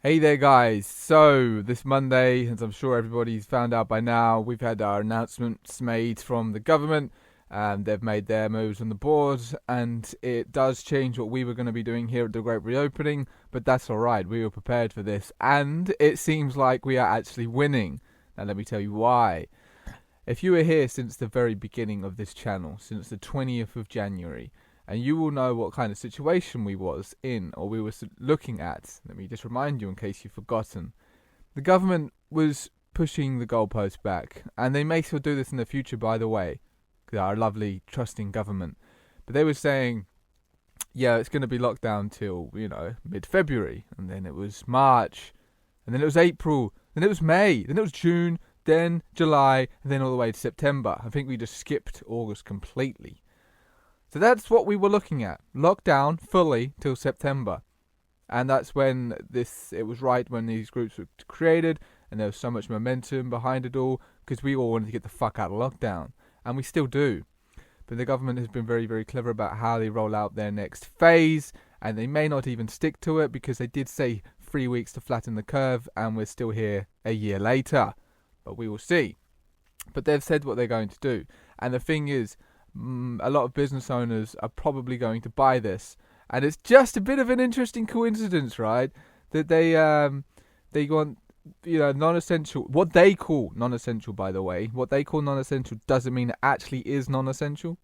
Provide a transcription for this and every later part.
Hey there, guys. So, this Monday, as I'm sure everybody's found out by now, we've had our announcements made from the government. They've made their moves on the board, and it does change what we were going to be doing here at the Great Reopening, but that's alright. We were prepared for this, and it seems like we are actually winning. Now, let me tell you why. If you were here since the very beginning of this channel, since the 20th of January, and you will know what kind of situation we was in, or we were looking at. Let me just remind you in case you've forgotten. The government was pushing the goalpost back, and they may still do this in the future, by the way, because our lovely, trusting government. But they were saying, yeah, it's going to be locked down till, mid-February, and then it was March, and then it was April, then it was May, then it was June, then July, and then all the way to September. I think we just skipped August completely. So that's what we were looking at. Lockdown fully till September. And that's when it was right when these groups were created, and there was so much momentum behind it all, because we all wanted to get the fuck out of lockdown. And we still do. But the government has been very, very clever about how they roll out their next phase, and they may not even stick to it, because they did say 3 weeks to flatten the curve, and we're still here a year later. But we will see. But they've said what they're going to do. And the thing is, a lot of business owners are probably going to buy this, and it's just a bit of an interesting coincidence, right? That they want non-essential. What they call non-essential, by the way, what they call non-essential doesn't mean it actually is non-essential.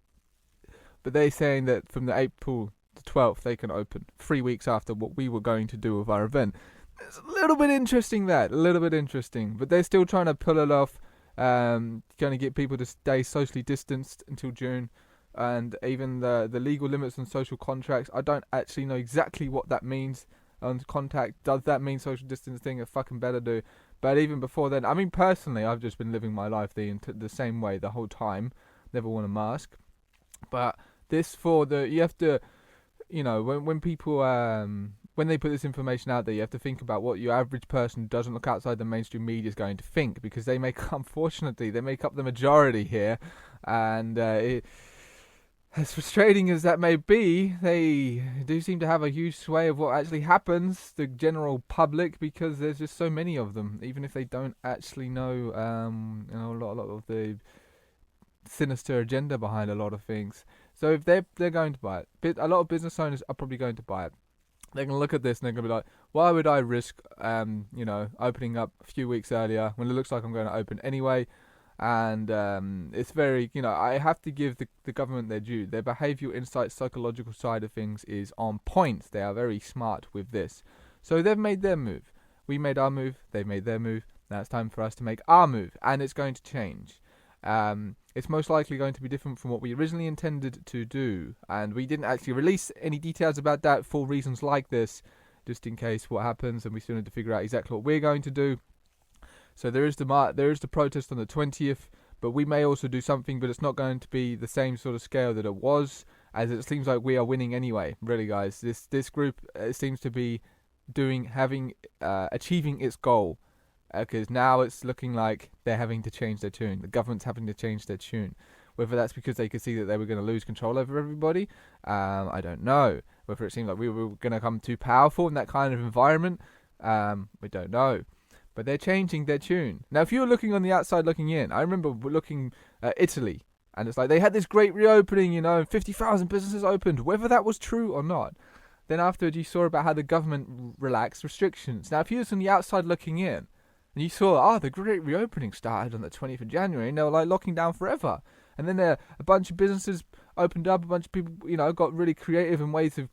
But they're saying that from the April the 12th they can open 3 weeks after what we were going to do with our event. It's a little bit interesting, but they're still trying to pull it off. Going to get people to stay socially distanced until June, and even the legal limits on social contracts. I don't actually know exactly what that means on contact. Does that mean social distancing? It fucking better do. But even before then, I mean, personally, I've just been living my life the same way the whole time. Never worn a mask. But this you have to, when people when they put this information out there, you have to think about what your average person who doesn't look outside the mainstream media is going to think, because unfortunately, they make up the majority here, and as frustrating as that may be, they do seem to have a huge sway of what actually happens, the general public, because there's just so many of them, even if they don't actually know, a lot of the sinister agenda behind a lot of things. So if they're going to buy it, a lot of business owners are probably going to buy it. They're going to look at this and they're going to be like, why would I risk, opening up a few weeks earlier when it looks like I'm going to open anyway? And it's very, I have to give the government their due. Their behavioural insight, psychological side of things is on point. They are very smart with this. So they've made their move. We made our move. They've made their move. Now it's time for us to make our move. And it's going to change. It's most likely going to be different from what we originally intended to do, and we didn't actually release any details about that for reasons like this, just in case what happens, and we still need to figure out exactly what we're going to do. So there is the protest on the 20th, but we may also do something, but it's not going to be the same sort of scale that it was, as it seems like we are winning anyway. Really, guys, this group seems to be achieving its goal. Because now it's looking like they're having to change their tune. The government's having to change their tune. Whether that's because they could see that they were going to lose control over everybody, I don't know. Whether it seemed like we were going to become too powerful in that kind of environment, we don't know. But they're changing their tune. Now, if you were looking on the outside looking in, I remember looking at Italy, and it's like they had this great reopening, and 50,000 businesses opened, whether that was true or not. Then afterwards you saw about how the government relaxed restrictions. Now, if you was on the outside looking in, and you saw, the great reopening started on the 20th of January, and they were like locking down forever. And then a bunch of businesses opened up, a bunch of people, got really creative in ways of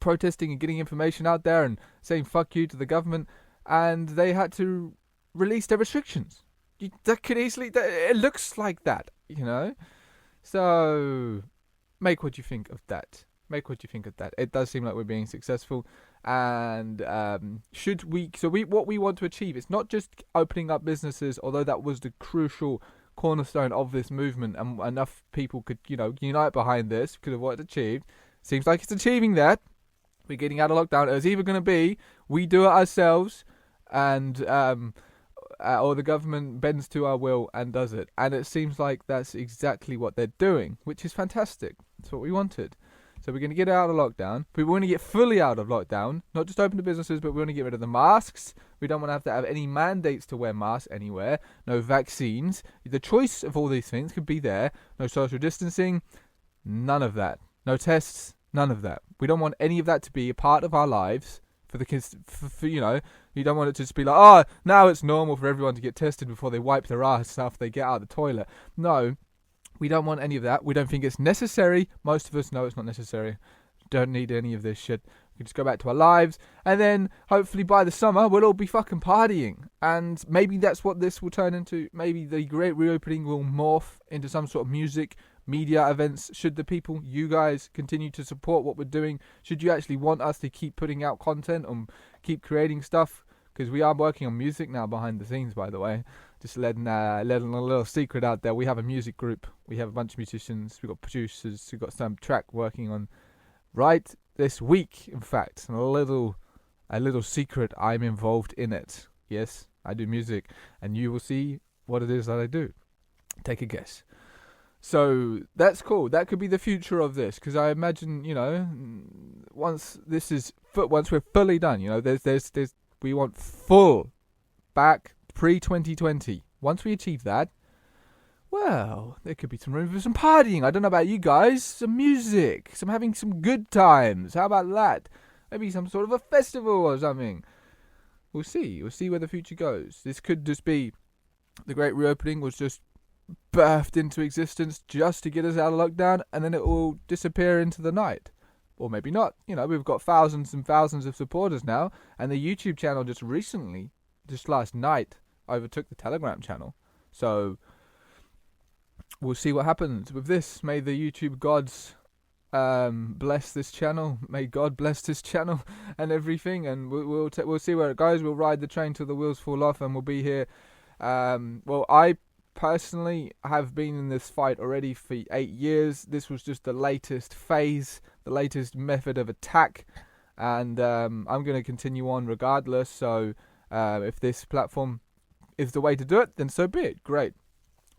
protesting and getting information out there and saying fuck you to the government, and they had to release their restrictions. It looks like that, So, make what you think of that. It does seem like we're being successful. And what we want to achieve, it's not just opening up businesses, although that was the crucial cornerstone of this movement, and enough people could unite behind this because of what it achieved. Seems like it's achieving that. We're getting out of lockdown. It was either going to be we do it ourselves, and or the government bends to our will and does it, and it seems like that's exactly what they're doing, which is fantastic. That's what we wanted. So we're going to get out of lockdown. We want to get fully out of lockdown. Not just open the businesses, but we want to get rid of the masks. We don't want to have any mandates to wear masks anywhere. No vaccines. The choice of all these things could be there. No social distancing. None of that. No tests. None of that. We don't want any of that to be a part of our lives. For the kids, you don't want it to just be like, oh, now it's normal for everyone to get tested before they wipe their ass after they get out of the toilet. No, we don't want any of that. We don't think it's necessary. Most of us know it's not necessary. Don't need any of this shit. We can just go back to our lives, and then hopefully by the summer we'll all be fucking partying. And maybe that's what this will turn into. Maybe the great reopening will morph into some sort of music, media events. Should the people, you guys, continue to support what we're doing? Should you actually want us to keep putting out content and keep creating stuff? Because we are working on music now behind the scenes, by the way. Just letting a little secret out there. We have a music group. We have a bunch of musicians. We've got producers. We've got some track working on right this week, in fact. And a little secret, I'm involved in it. Yes, I do music. And you will see what it is that I do. Take a guess. So that's cool. That could be the future of this, because I imagine, once we're fully done, we want full back pre-2020. Once we achieve that, well, there could be some room for some partying. I don't know about you guys. Some music, having some good times. How about that? Maybe some sort of a festival or something. We'll see. We'll see where the future goes. This could just be the great reopening was just birthed into existence just to get us out of lockdown, and then it will disappear into the night. Or maybe not. We've got thousands and thousands of supporters now, and the YouTube channel just last night, overtook the Telegram channel. So we'll see what happens with this. May the YouTube gods bless this channel. May God bless this channel and everything, and we'll see where it goes. We'll ride the train till the wheels fall off, and we'll be here. I personally have been in this fight already for 8 years. This was just the latest phase, the latest method of attack, and I'm going to continue on regardless. So if this platform is the way to do it, then so be it. Great.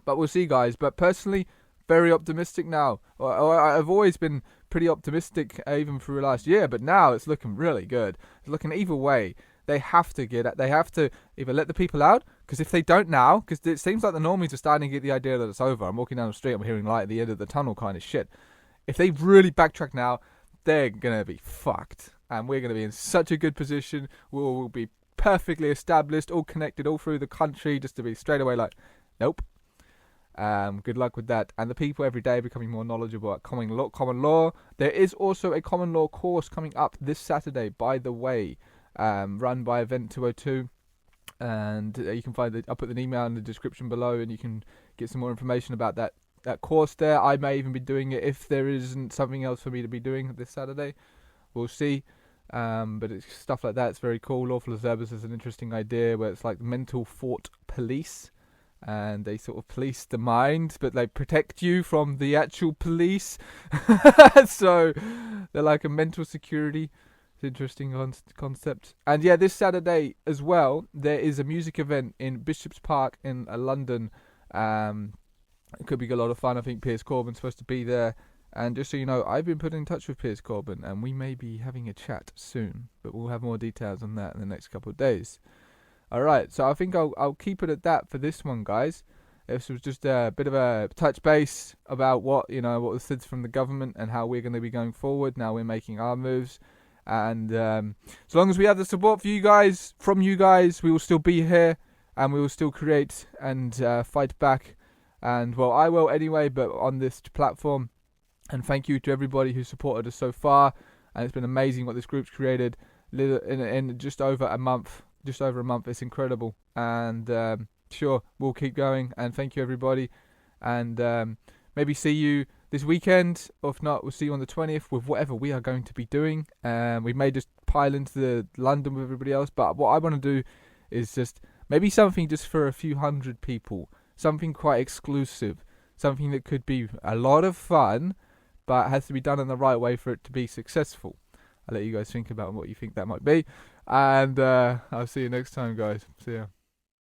But we'll see, guys. But personally, very optimistic now. I've always been pretty optimistic, even through last year, but now it's looking really good. It's looking either way. They have to either let the people out, because if they don't now, because it seems like the normies are starting to get the idea that it's over. I'm walking down the street, I'm hearing light at the end of the tunnel kind of shit. If they really backtrack now, they're going to be fucked. And we're going to be in such a good position. We'll be perfectly established, all connected, all through the country, just to be straight away like, nope. Good luck with that. And the people every day are becoming more knowledgeable about common law. There is also a common law course coming up this Saturday, by the way. Run by Event 202, and you can find I'll put an email in the description below, and you can get some more information about that course there. I may even be doing it if there isn't something else for me to be doing this Saturday. We'll see. But it's stuff like that. It's very cool. Lawful observers is an interesting idea where it's like mental thought police, and they sort of police the mind, but they protect you from the actual police. So they're like a mental security. Interesting concept. And yeah, this Saturday as well, there is a music event in Bishop's Park in London. It could be a lot of fun. I think Piers Corbyn's supposed to be there, and just so you know, I've been put in touch with Piers Corbyn, and we may be having a chat soon, but we'll have more details on that in the next couple of days. Alright, so I think I'll keep it at that for this one, guys. This was just a bit of a touch base about what was said from the government and how we're going to be going forward. Now we're making our moves. And so long as we have the support from you guys, we will still be here, and we will still create and fight back. And well, I will anyway, but on this platform. And thank you to everybody who supported us so far. And it's been amazing what this group's created in just over a month. It's incredible. And sure, we'll keep going. And thank you, everybody. And maybe see you this weekend, or if not, we'll see you on the 20th with whatever we are going to be doing. We may just pile into London with everybody else, but what I want to do is just maybe something just for a few hundred people, something quite exclusive, something that could be a lot of fun, but has to be done in the right way for it to be successful. I'll let you guys think about what you think that might be, and I'll see you next time, guys. See ya.